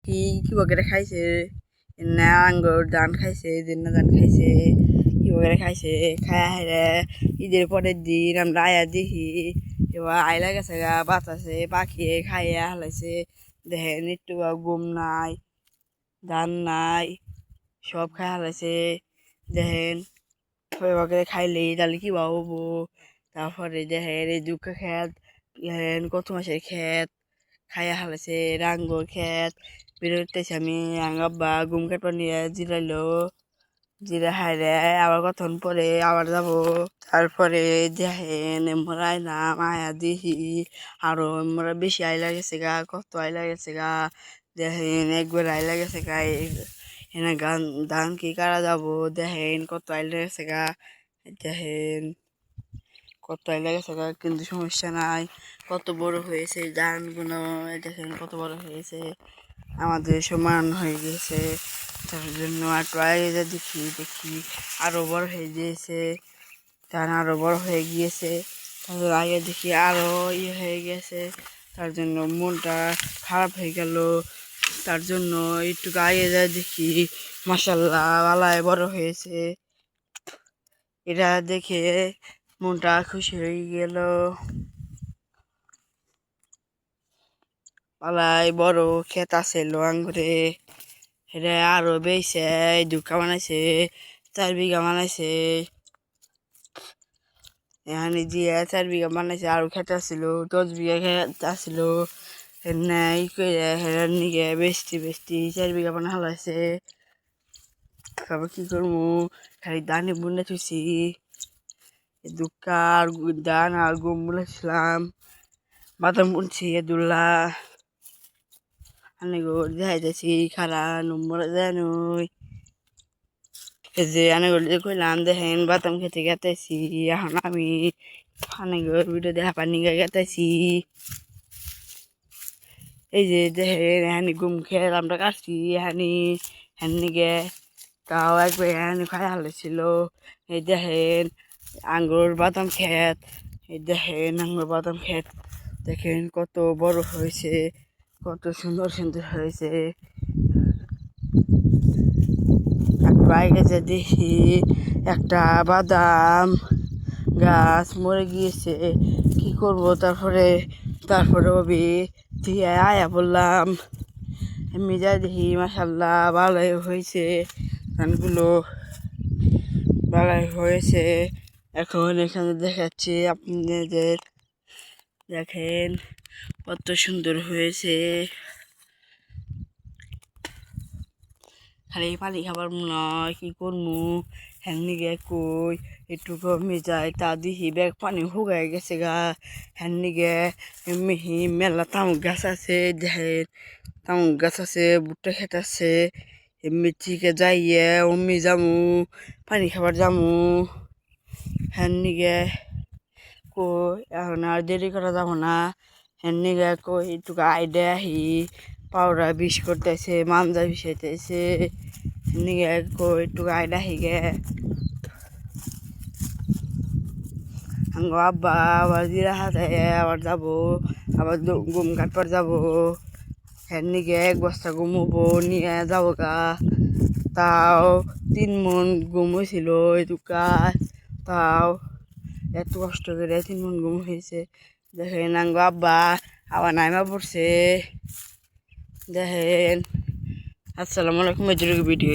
কি কি বগেরে খাইছে না আঙ্গুর ধান খাইছে দিন ধান খাইছে কি বগেরে খাইছে খায়া হাইরে ঈদের পরের দিন আমরা আয়া দেখি এবার আইলা গেছে গা বাতাসে পাখি খাইয়া হালাইছে দেখেন একটু ঘুম নাই ধান নাই সব খাই হালাইছে দেখেন বগেরে খাইলে তাহলে কি হবো। তারপরে দেখেন এই দুঃখ খেত দেখেন কত মাসের খেত খাইয়া হালাইছে রাঙ্গুর খেত বেরোতেছি আমি আব্বা ঘুম কাটবার নিয়ে জিরাইলো জিরা হাইরে আবার কতক্ষণ পরে আবার যাব। তারপরে দেখেন মোরা আইলাম আয়া দেখি আরো মোরা বেশি আইলা গেছে গা কত আইলা গেছে গা দেখেন একবার আইলা গেছে গা এনে গান ধান কি কারা যাব দেখেন কত আইলা গেছে গা দেখেন কত আইলা গেছে গা কিন্তু সমস্যা নাই কত বড় হয়েছে ধানগুলো দেখেন কত বড় হয়েছে আমাদের সমান হয়ে গেছে তার জন্য একটু আগে দেখি আরো বড় হয়ে গিয়েছে ধান আরো বড় হয়ে গিয়েছে তারপর আগে দেখি আরো ইয়ে হয়ে গেছে তার জন্য মনটা খারাপ হয়ে গেল। তার জন্য একটু আগে দেখি মাশাআল্লাহ বালায় বড় হয়েছে এটা দেখে মনটা খুশি হয়ে গেল। পালাই বড় ক্ষেত আছে আঙ্গুরে এটা আরো বেছে দুকা বানাইছে 4 বিঘা বানাইছে এখানে দিয়ে 4 বিঘা বানাইছে আরো ক্ষেত আসছিল 10 বিঘা ক্ষেত আসছিল নাই করে হেরার নিগে বেশি 4 বিঘা বানা হালাইছে। তারপর কি করবো খালি ধানে বুনে থুইছি দুকা আর ধান আর গম বুনেছিলাম বাদাম বুনছি দুল্লা দেখাইতেছি খারা নম্বর দেন যে আনাগর কইলাম দেখেন বাদাম খেতে গেতেছি এখন আমি আনাগর ভিডিও দেখা পানি গেতেছি এই যে দেখেন এখানে গুম খেয়ে আমরা কাটছি এখানে গে তাও একবার এখানে খাই হালেছিল এই দেখেন আঙ্গুর বাদাম ক্ষেত এই দেখেন আঙ্গুর বাদাম ক্ষেত দেখেন কত বড় হয়েছে কত সুন্দর সুন্দর হয়েছে। বাইরে দেখি একটা বাদাম গাছ মরে গিয়েছে কি করব তারপরে দিয়ে আয়া বললাম এমনি যা দেখি মাশাআল্লাহ ভালোই হয়েছে ধানগুলো ভালোই হয়েছে। এখন এখানে দেখাচ্ছি আপনাদের দেখেন কত সুন্দর হয়েছে খালি পানি খাবার মনে হয় কি করবো হ্যান্নি গে কই একটু কমে যায় তা দিহি ব্যাগ পানি হুগাই গেছে গা হ্যান্নি গে মিহি মেলা তামুক গাছ আছে দেখেন তামুক গাছ আছে ভুট্টা খেত আছে এমনি থেকে যাইয়ে অম্মি যামু পানি খাবার যামু হ্যান্নি গে কই এখন আর দেরি করা যাব না হ্যান্নি গে কই একটু আইডে আহি পাউডার বিষ করতেছে মামজা বিষাইতেছে নিগে একটু আইডা হিগে আব্বা আবার জিরা হাতে আবার যাবো আবার গম কাটবার যাবো হ্যাঁ নিগে 1 বস্তা গম হবো নিয়ে যাবো গা তাও 3 মণ গম হয়েছিল এই দুকায় তাও এত কষ্ট করে 3 মণ গম হয়েছে দেখেন আব্বা আবার নাইমা পড়ছে দেখেন। আসসালামু আলাইকুম ভিডিও